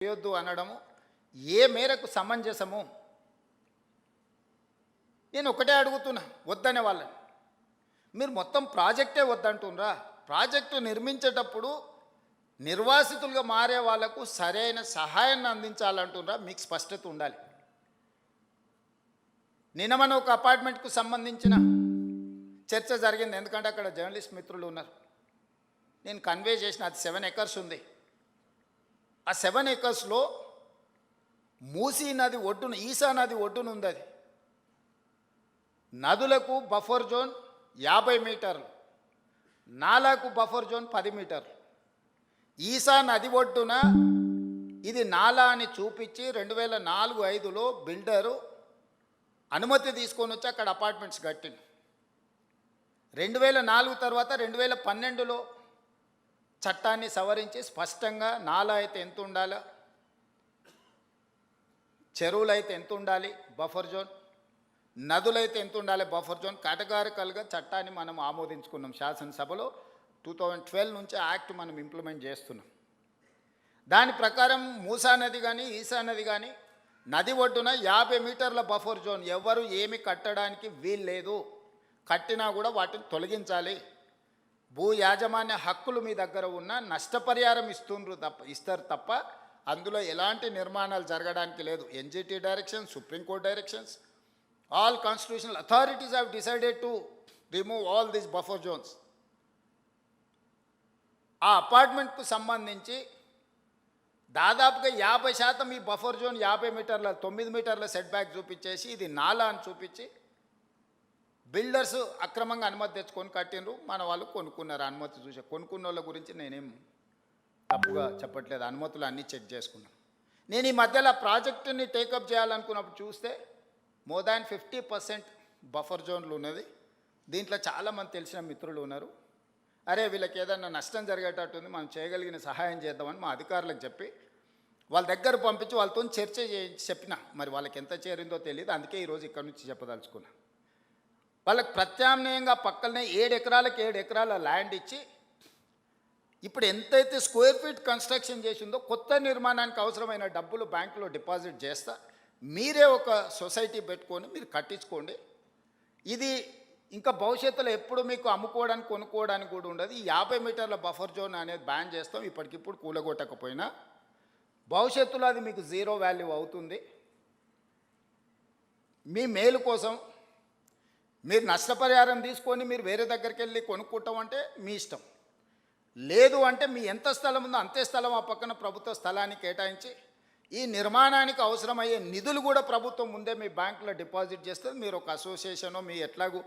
చేయొద్దు అనడము ఏ మేరకు సమంజసము? నేను ఒకటే అడుగుతున్నా, వద్దనే వాళ్ళని. మీరు మొత్తం ప్రాజెక్టే వద్దంటున్నారా? ప్రాజెక్టు నిర్మించేటప్పుడు నిర్వాసితులుగా మారే వాళ్లకు సరైన సహాయాన్ని అందించాలంటున్నారా? మీకు స్పష్టత ఉండాలి. నిన్న మన ఒక అపార్ట్మెంట్కు సంబంధించిన చర్చ జరిగింది, ఎందుకంటే అక్కడ జర్నలిస్ట్ మిత్రులు ఉన్నారు. నేను కన్వే చేసిన అది 7 ఎకర్స్ ఉంది. ఆ 7 ఎకర్స్లో మూసీ నది ఒడ్డున, ఈసా నది ఒడ్డున ఉంది. అది నదులకు బఫర్ జోన్ 50 మీటర్లు, నాలాకు బఫర్ జోన్ 10 మీటర్లు. ఈసా నది ఒడ్డున ఇది నాలా అని చూపించి 2004-05లో బిల్డరు అనుమతి తీసుకొని వచ్చి అక్కడ అపార్ట్మెంట్స్ కట్టింది. 2004 తర్వాత 2012లో చట్టాన్ని సవరించి స్పష్టంగా నాలా అయితే ఎంత ఉండాలో, చెరువులు అయితే ఎంత ఉండాలి బఫర్ జోన్, నదులైతే ఎంత ఉండాలి బఫర్ జోన్, కేటగారికల్గా చట్టాన్ని మనం ఆమోదించుకున్నాం శాసనసభలో. 2012 నుంచి యాక్ట్ మనం ఇంప్లిమెంట్ చేస్తున్నాం. దాని ప్రకారం మూసా నది కానీ ఈసా నది కానీ నది ఒడ్డున 50 మీటర్ల బఫర్ జోన్, ఎవరు ఏమి కట్టడానికి వీల్లేదు. కట్టినా కూడా వాటిని తొలగించాలి. భూ యాజమాన్య హక్కులు మీ దగ్గర ఉన్న నష్టపరిహారం ఇస్తారు తప్ప అందులో ఎలాంటి నిర్మాణాలు జరగడానికి లేదు. NGT directions, supreme court directions, all constitutional authorities have decided to remove all these buffer zones. ఆ అపార్ట్మెంట్కు సంబంధించి దాదాపుగా 50% ఈ బఫర్ జోన్ 50 మీటర్ల 9 మీటర్ల సెట్ బ్యాక్ చూపించేసి ఇది నాలా అని చూపించి బిల్డర్స్ అక్రమంగా అనుమతి తెచ్చుకొని కట్టినరు. మన వాళ్ళు కొనుక్కున్నారు. అనుమతి చూసే కొనుక్కున్న వాళ్ళ గురించి నేనేం తప్పుగా చెప్పట్లేదు. అనుమతులు అన్నీ చెక్ చేసుకున్నాను. నేను ఈ మధ్యలో ప్రాజెక్టుని టేకప్ చేయాలనుకున్నప్పుడు చూస్తే మోర్ దాన్ 50% బఫర్ జోన్లు ఉన్నది. దీంట్లో చాలామంది తెలిసిన మిత్రులు ఉన్నారు. అరే వీళ్ళకి ఏదన్నా నష్టం జరిగేటట్టుంది, మనం చేయగలిగిన సహాయం చేద్దామని మా అధికారులకు చెప్పి వాళ్ళ దగ్గర పంపించి వాళ్ళతో చర్చ చెప్పిన. మరి వాళ్ళకి ఎంత చేరిందో తెలియదు, అందుకే ఈరోజు ఇక్కడ నుంచి చెప్పదలుచుకున్నా. వాళ్ళకి ప్రత్యామ్నాయంగా పక్కనే 7 ఎకరాలకు 7 ఎకరాల ల్యాండ్ ఇచ్చి ఇప్పుడు ఎంతైతే స్క్వేర్ ఫీట్ కన్స్ట్రక్షన్ చేసిందో కొత్త నిర్మాణానికి అవసరమైన డబ్బులు బ్యాంకులో డిపాజిట్ చేస్తా, మీరే ఒక సొసైటీ పెట్టుకొని మీరు కట్టించుకోండి. ఇది ఇంకా భవిష్యత్తులో ఎప్పుడు మీకు అమ్ముకోవడానికి కొనుక్కోవడానికి కూడా ఉండదు. ఈ 50 మీటర్ల బఫర్ జోన్ అనేది బ్యాన్ చేస్తాం. ఇప్పటికిప్పుడు కూలగొట్టకపోయినా భవిష్యత్తులో అది మీకు జీరో వాల్యూ అవుతుంది. మీ మేలు కోసం మీరు నష్టపరిహారం తీసుకొని మీరు వేరే దగ్గరికి వెళ్ళి కొనుక్కుంటాం అంటే మీ ఇష్టం. లేదు అంటే మీ ఎంత స్థలం ఉందో అంతే స్థలం ఆ పక్కన ప్రభుత్వ స్థలాన్ని కేటాయించి ఈ నిర్మాణానికి అవసరమయ్యే నిధులు కూడా ప్రభుత్వం ముందే మీ బ్యాంకులో డిపాజిట్ చేస్తుంది. మీరు ఒక అసోసియేషనో, మీ ఎట్లాగూ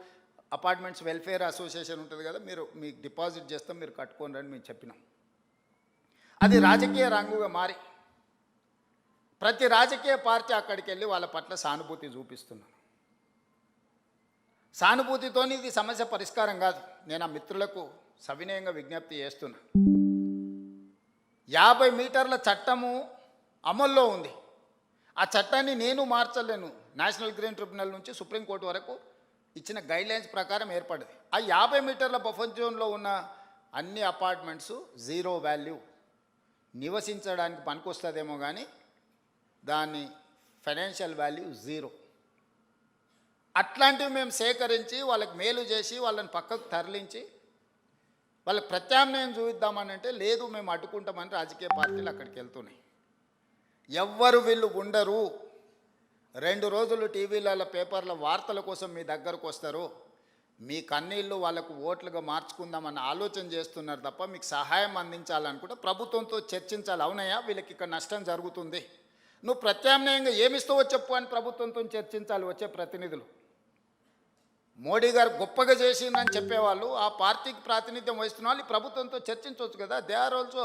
అపార్ట్మెంట్స్ వెల్ఫేర్ అసోసియేషన్ ఉంటుంది కదా, మీరు మీకు డిపాజిట్ చేస్తాం, మీరు కట్టుకోండి అని మేము చెప్పినాం. అది రాజకీయ రంగుగా మారి ప్రతి రాజకీయ పార్టీ అక్కడికి వెళ్ళి వాళ్ళ పట్ల సానుభూతి చూపిస్తున్నారు. సానుభూతితో ఇది సమస్య పరిష్కారం కాదు. నేను ఆ మిత్రులకు సవినయంగా విజ్ఞప్తి చేస్తున్నా. 50 మీటర్ల చట్టము అమల్లో ఉంది. ఆ చట్టాన్ని నేను మార్చలేను. నేషనల్ గ్రీన్ ట్రిబ్యునల్ నుంచి సుప్రీంకోర్టు వరకు ఇచ్చిన గైడ్లైన్స్ ప్రకారం ఏర్పడింది. ఆ 50 మీటర్ల బఫర్ జోన్లో ఉన్న అన్ని అపార్ట్మెంట్స్ జీరో వాల్యూ, నివసించడానికి పనికొస్తుందేమో కానీ దాని ఫైనాన్షియల్ వాల్యూ జీరో. అట్లాంటివి మేము సేకరించి వాళ్ళకి మేలు చేసి వాళ్ళని పక్కకు తరలించి వాళ్ళకి ప్రత్యామ్నాయం చూపిద్దామని అంటే లేదు, మేము అడ్డుకుంటామని రాజకీయ పార్టీలు అక్కడికి వెళ్తున్నాయి. ఎవ్వరు వీళ్ళు ఉండరు. 2 రోజులు టీవీలలో పేపర్ల వార్తల కోసం మీ దగ్గరకు వస్తారు. మీ కన్నీళ్ళు వాళ్ళకు ఓట్లుగా మార్చుకుందామన్న ఆలోచన చేస్తున్నారు తప్ప మీకు సహాయం అందించాలనుకుంటే ప్రభుత్వంతో చర్చించాలి. అవునయ్యా వీళ్ళకి ఇక్కడ నష్టం జరుగుతుంది, నువ్వు ప్రత్యామ్నాయంగా ఏమిస్తావో చెప్పు అని ప్రభుత్వంతో చర్చించాలి వచ్చే ప్రతినిధులు. మోడీ గారు గొప్పగా చేసిందని చెప్పేవాళ్ళు, ఆ పార్టీకి ప్రాతినిధ్యం వహిస్తున్న వాళ్ళు ప్రభుత్వంతో చర్చించవచ్చు కదా. They are also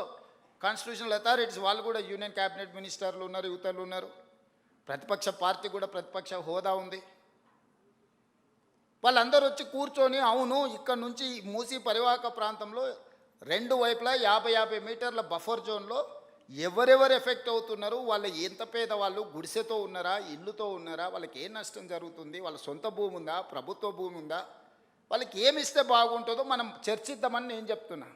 constitutional authorities. వాళ్ళు కూడా యూనియన్ క్యాబినెట్ మినిస్టర్లు ఉన్నారు, యువతలు ఉన్నారు. ప్రతిపక్ష పార్టీ కూడా ప్రతిపక్ష హోదా ఉంది. వాళ్ళందరూ వచ్చి కూర్చొని అవును ఇక్కడ నుంచి మూసీ పరివాహక ప్రాంతంలో 2 వైపులా 50 మీటర్ల బఫర్ జోన్లో ఎవరెవరు ఎఫెక్ట్ అవుతున్నారు, వాళ్ళు ఎంత పేదవాళ్ళు, గుడిసెతో ఉన్నారా, ఇల్లుతో ఉన్నారా, వాళ్ళకి ఏ నష్టం జరుగుతుంది, వాళ్ళ సొంత భూమి ఉందా, ప్రభుత్వ భూమి ఉందా, వాళ్ళకి ఏమి ఇస్తే బాగుంటుందో మనం చర్చిద్దామని నేను చెప్తున్నా.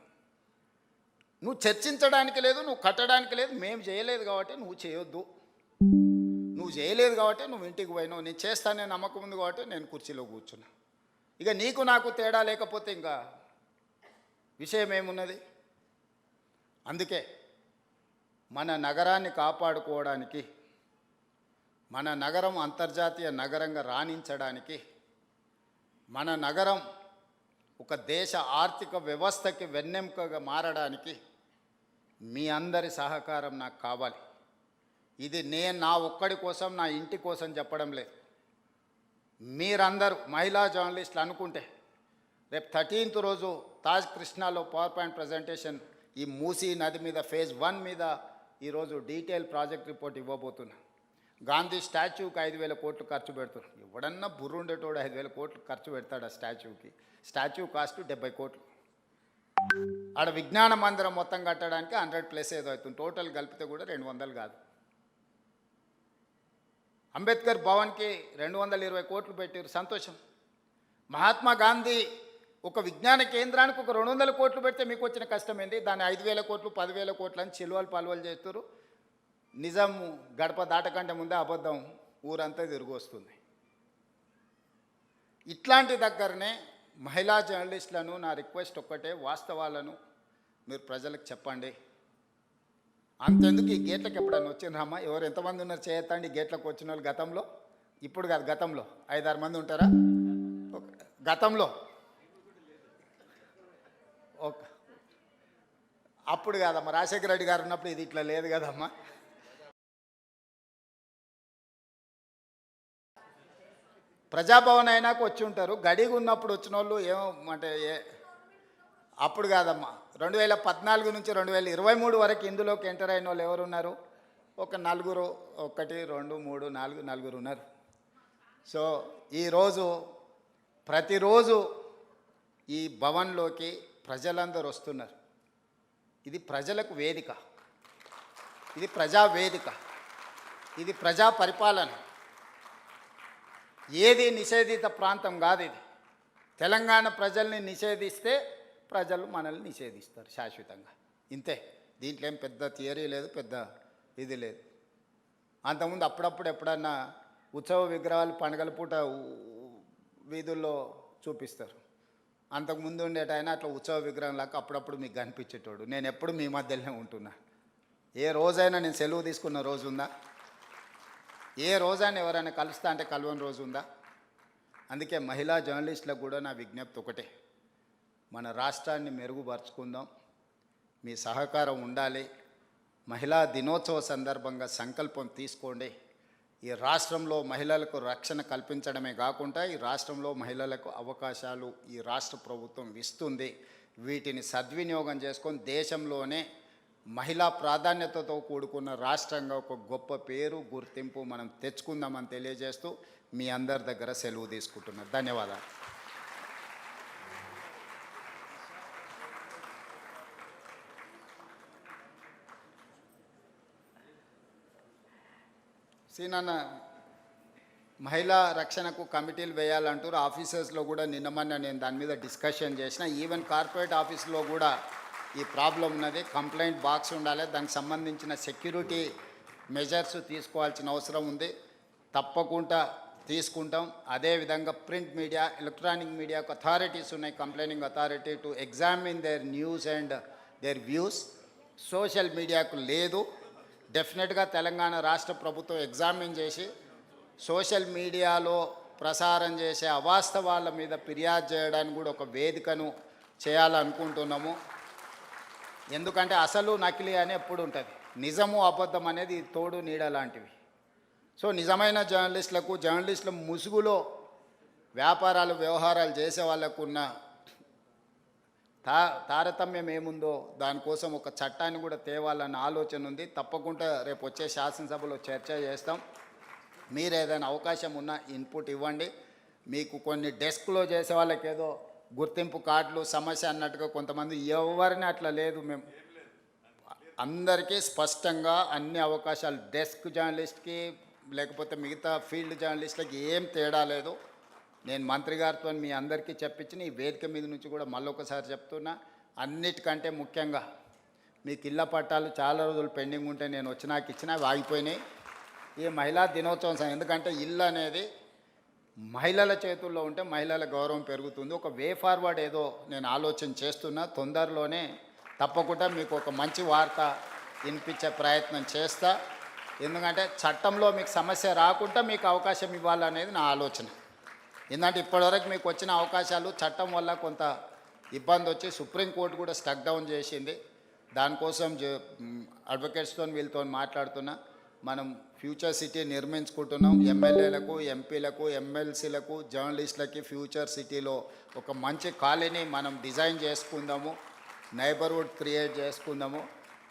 నువ్వు చర్చించడానికి లేదు, నువ్వు కట్టడానికి లేదు, మేము చేయలేదు కాబట్టి నువ్వు చేయొద్దు. నువ్వు చేయలేదు కాబట్టి నువ్వు ఇంటికి పోయినావు. నేను చేస్తానే నమ్మకం ఉంది కాబట్టి నేను కుర్చీలో కూర్చున్నా. ఇక నీకు నాకు తేడా లేకపోతే ఇంకా విషయం ఏమున్నది? అందుకే మన నగరాన్ని కాపాడుకోవడానికి, మన నగరం అంతర్జాతీయ నగరంగా రాణించడానికి, మన నగరం ఒక దేశ ఆర్థిక వ్యవస్థకి వెన్నెముకగా మారడానికి మీ అందరి సహకారం నాకు కావాలి. ఇది నేను నా ఒక్కడి కోసం, నా ఇంటి కోసం చెప్పడం లేదు. మీరందరూ మహిళా జర్నలిస్టులు అనుకుంటే రేపు 13th రోజు తాజ్ కృష్ణాలో పవర్ పాయింట్ ప్రజెంటేషన్ ఈ మూసీ నది మీద ఫేజ్ 1 మీద ఈరోజు డీటెయిల్ ప్రాజెక్ట్ రిపోర్ట్ ఇవ్వబోతున్నా. గాంధీ స్టాచ్యూకి 5,000 కోట్లు ఖర్చు పెడుతున్నారు. ఎవడన్నా బుర్రుండేటోడు 5,000 కోట్లు ఖర్చు పెడతాడు ఆ స్టాచ్యూకి. స్టాచ్యూ కాస్ట్ 70 కోట్లు. ఆడ విజ్ఞాన మందిరం మొత్తం కట్టడానికి 100+ ఏదో అవుతుంది. టోటల్ కలిపితే కూడా 200 కాదు. అంబేద్కర్ భవన్కి 220 కోట్లు పెట్టారు, సంతోషం. మహాత్మా గాంధీ ఒక విజ్ఞాన కేంద్రానికి ఒక 200 కోట్లు పెడితే మీకు వచ్చిన కష్టం ఏంది? దాన్ని 5,000 కోట్లు 10,000 కోట్లు అని చిలువలు పలువలు చేస్తారు. నిజం గడప దాటకంటే ముందే అబద్ధం ఊరంతా తిరిగి వస్తుంది. ఇట్లాంటి దగ్గరనే మహిళా జర్నలిస్టులను నా రిక్వెస్ట్ ఒక్కటే, వాస్తవాలను మీరు ప్రజలకు చెప్పండి. అంతెందుకు ఈ గేట్లకు ఎప్పుడైనా వచ్చిండ్రమ్మా? ఎవరు ఎంతమంది ఉన్నారు చేయొద్దండి గేట్లకు వచ్చిన వాళ్ళు గతంలో? ఇప్పుడు కాదు, గతంలో 5-6 మంది ఉంటారా? గతంలో ఓకే, అప్పుడు కాదమ్మా, రాజశేఖర రెడ్డి గారు ఉన్నప్పుడు ఇది ఇట్లా లేదు కదమ్మా. ప్రజాభవన్ అయినాక వచ్చి ఉంటారు. గడిగా ఉన్నప్పుడు వచ్చిన వాళ్ళు ఏమంటే అప్పుడు కాదమ్మా. 2014 నుంచి 2023 వరకు ఇందులోకి ఎంటర్ అయిన వాళ్ళు ఎవరున్నారు? ఒక 4, 1 2 3 4 4 ఉన్నారు. సో ఈరోజు ప్రతిరోజు ఈ భవన్లోకి ప్రజలందరూ వస్తున్నారు. ఇది ప్రజలకు వేదిక, ఇది ప్రజా వేదిక, ఇది ప్రజా పరిపాలన. ఏది నిషేధిత ప్రాంతం కాదు ఇది. తెలంగాణ ప్రజల్ని నిషేధిస్తే ప్రజలు మనల్ని నిషేధిస్తారు శాశ్వతంగా, ఇంతే. దీంట్లో ఏం పెద్ద థియరీ లేదు, పెద్ద ఇది లేదు. అంతకుముందు అప్పుడప్పుడు ఎప్పుడన్నా ఉత్సవ విగ్రహాలు పండుగల పూట వీధుల్లో చూపిస్తారు. అంతకుముందు ఉండేటైనా అట్లా ఉత్సవ విగ్రహం లాగా అప్పుడప్పుడు మీకు కనిపించేటోడు. నేను ఎప్పుడు మీ మధ్యలోనే ఉంటున్నా. ఏ రోజైనా నేను సెలవు తీసుకున్న రోజు ఉందా? ఏ రోజైనా ఎవరైనా కలుస్తా అంటే కలవని రోజు ఉందా? అందుకే మహిళా జర్నలిస్టులకు కూడా నా విజ్ఞప్తి ఒకటే, మన రాష్ట్రాన్ని మెరుగుపరుచుకుందాం, మీ సహకారం ఉండాలి. మహిళా దినోత్సవ సందర్భంగా సంకల్పం తీసుకోండి. ఈ రాష్ట్రంలో మహిళలకు రక్షణ కల్పించడమే కాకుండా ఈ రాష్ట్రంలో మహిళలకు అవకాశాలు ఈ రాష్ట్ర ప్రభుత్వం ఇస్తుంది. వీటిని సద్వినియోగం చేసుకొని దేశంలోనే మహిళా ప్రాధాన్యతతో కూడుకున్న రాష్ట్రంగా ఒక గొప్ప పేరు, గుర్తింపు మనం తెచ్చుకుందామని తెలియజేస్తూ మీ అందరి దగ్గర సెలవు తీసుకుంటున్నాను. ధన్యవాదాలు. సీనన్న, మహిళా రక్షణకు కమిటీలు వేయాలంటారు. ఆఫీసర్స్లో కూడా నిన్నమన్నా నేను దాని మీద డిస్కషన్ చేసిన. ఈవెన్ కార్పొరేట్ ఆఫీస్లో కూడా ఈ ప్రాబ్లం ఉన్నది. కంప్లైంట్ బాక్స్ ఉండాలి, దానికి సంబంధించిన సెక్యూరిటీ మెజర్స్ తీసుకోవాల్సిన అవసరం ఉంది. తప్పకుండా తీసుకుంటాం. అదేవిధంగా ప్రింట్ మీడియా, ఎలక్ట్రానిక్ మీడియాకు అథారిటీస్ ఉన్నాయి, complaining authority to examine their news and their views. Social మీడియాకు లేదు. డెఫినెట్గా తెలంగాణ రాష్ట్ర ప్రభుత్వం ఎగ్జామిన్ చేసి సోషల్ మీడియాలో ప్రసారం చేసే అవాస్తవాల మీద ఫిర్యాదు చేయడానికి కూడా ఒక వేదికను చేయాలనుకుంటున్నాము. ఎందుకంటే అసలు నకిలీ అని ఎప్పుడు ఉంటుంది, నిజము అబద్ధం అనేది తోడు నీడ లాంటివి. సో నిజమైన జర్నలిస్టుల ముసుగులో వ్యాపారాలు వ్యవహారాలు చేసే వాళ్ళకు ఉన్న తారతమ్యం ఏముందో దానికోసం ఒక చట్టాన్ని కూడా తేవాలన్న ఆలోచన ఉంది. తప్పకుండా రేపు వచ్చే శాసనసభలో చర్చ చేస్తాం. మీరు ఏదైనా అవకాశం ఉన్నా ఇన్పుట్ ఇవ్వండి. మీకు కొన్ని డెస్క్లో చేసే వాళ్ళకి ఏదో గుర్తింపు కార్డులు సమస్య అన్నట్టుగా కొంతమంది, ఎవరిని అట్లా లేదు. మేము అందరికీ స్పష్టంగా అన్ని అవకాశాలు, డెస్క్ జర్నలిస్ట్కి లేకపోతే మిగతా ఫీల్డ్ జర్నలిస్ట్లకి ఏం తేడా లేదు. నేను మంత్రి గారితో మీ అందరికీ చెప్పించిన ఈ వేదిక మీద నుంచి కూడా మళ్ళొకసారి చెప్తున్నా, అన్నిటికంటే ముఖ్యంగా మీకు ఇళ్ళ పట్టాలు చాలా రోజులు పెండింగ్ ఉంటే నేను వచ్చినాక ఇచ్చినా అవి ఆగిపోయినాయి. ఈ మహిళా దినోత్సవం ఎందుకంటే ఇల్లు అనేది మహిళల చేతుల్లో ఉంటే మహిళల గౌరవం పెరుగుతుంది. ఒక వే ఫార్వర్డ్ ఏదో నేను ఆలోచన చేస్తున్నా. తొందరలోనే తప్పకుండా మీకు ఒక మంచి వార్త వినిపించే ప్రయత్నం చేస్తా. ఎందుకంటే చట్టంలో మీకు సమస్య రాకుండా మీకు అవకాశం ఇవ్వాలనేది నా ఆలోచన. ఎందుకంటే ఇప్పటివరకు మీకు వచ్చిన అవకాశాలు చట్టం వల్ల కొంత ఇబ్బంది వచ్చి సుప్రీంకోర్టు కూడా స్టక్ డౌన్ చేసింది. దానికోసం అడ్వకేట్స్తో వీళ్ళతో మాట్లాడుతున్నా. మనం ఫ్యూచర్ సిటీ నిర్మించుకుంటున్నాం. ఎమ్మెల్యేలకు, ఎంపీలకు, ఎమ్మెల్సీలకు, జర్నలిస్టులకి ఫ్యూచర్ సిటీలో ఒక మంచి కాలనీ మనం డిజైన్ చేసుకుందాము, నైబర్హుడ్ క్రియేట్ చేసుకుందాము.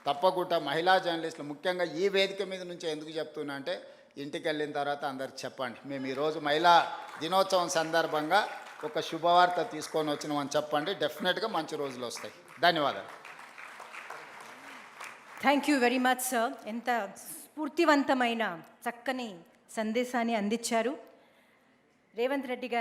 తప్పకుండా మహిళా జర్నలిస్టులు ముఖ్యంగా ఈ వేదిక మీద నుంచి ఎందుకు చెప్తున్నా అంటే ఇంటికి వెళ్ళిన తర్వాత అందరికి చెప్పండి, మేము ఈరోజు మహిళా దినోత్సవం సందర్భంగా ఒక శుభవార్త తీసుకొని వచ్చినామని చెప్పండి. డెఫినెట్గా మంచి రోజులు వస్తాయి. ధన్యవాదాలు. Thank you very much sir. ఎంత స్ఫూర్తివంతమైన చక్కని సందేశాన్ని అందించారు. రేవంత్ రెడ్డి గారు